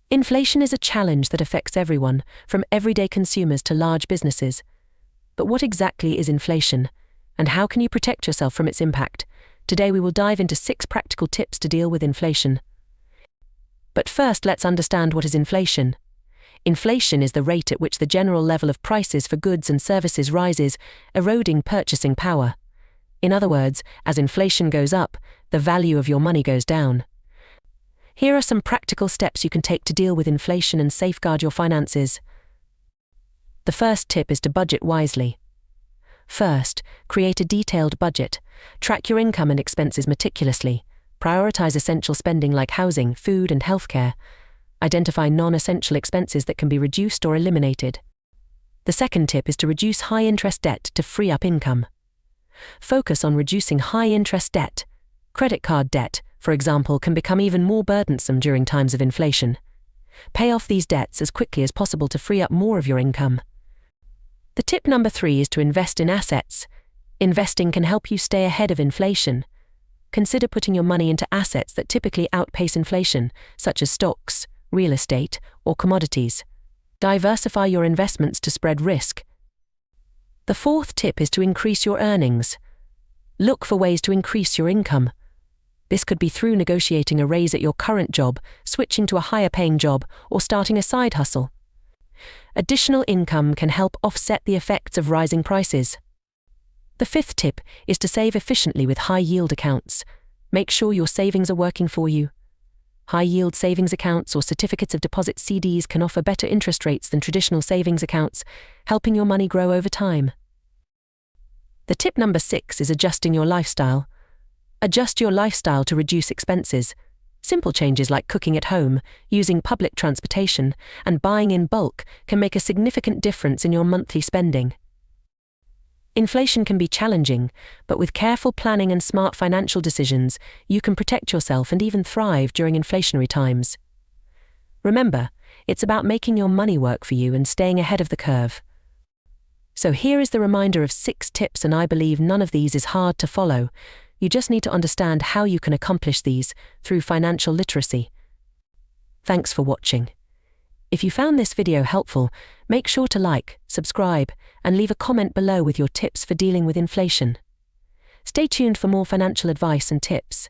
Inflation is a challenge that affects everyone, from everyday consumers to large businesses. But what exactly is inflation, and how can you protect yourself from its impact? Today we will dive into 6 practical tips to deal with inflation. But first, let's understand what is inflation. Inflation is the rate at which the general level of prices for goods and services rises, eroding purchasing power. In other words, as inflation goes up, the value of your money goes down. Here are some practical steps you can take to deal with inflation and safeguard your finances. The first tip is to budget wisely. First, create a detailed budget. Track your income and expenses meticulously. Prioritize essential spending like housing, food, and healthcare. Identify non-essential expenses that can be reduced or eliminated. The second tip is to reduce high-interest debt to free up income. Focus on reducing high-interest debt. Credit card debt, for example, can become even more burdensome during times of inflation. Pay off these debts as quickly as possible to free up more of your income. The tip number 3 is to invest in assets. Investing can help you stay ahead of inflation. Consider putting your money into assets that typically outpace inflation, such as stocks, real estate, or commodities. Diversify your investments to spread risk. The fourth tip is to increase your earnings. Look for ways to increase your income. This could be through negotiating a raise at your current job, switching to a higher-paying job, or starting a side hustle. Additional income can help offset the effects of rising prices. The fifth tip is to save efficiently with high-yield accounts. Make sure your savings are working for you. High-yield savings accounts or certificates of deposit CDs can offer better interest rates than traditional savings accounts, helping your money grow over time. The tip number 6 is adjusting your lifestyle. Adjust your lifestyle to reduce expenses. Simple changes like cooking at home, using public transportation, and buying in bulk can make a significant difference in your monthly spending. Inflation can be challenging, but with careful planning and smart financial decisions, you can protect yourself and even thrive during inflationary times. Remember, it's about making your money work for you and staying ahead of the curve. So here is the reminder of 6 tips, and I believe none of these is hard to follow. You just need to understand how you can accomplish these through financial literacy. Thanks for watching. If you found this video helpful, make sure to like, subscribe, and leave a comment below with your tips for dealing with inflation. Stay tuned for more financial advice and tips.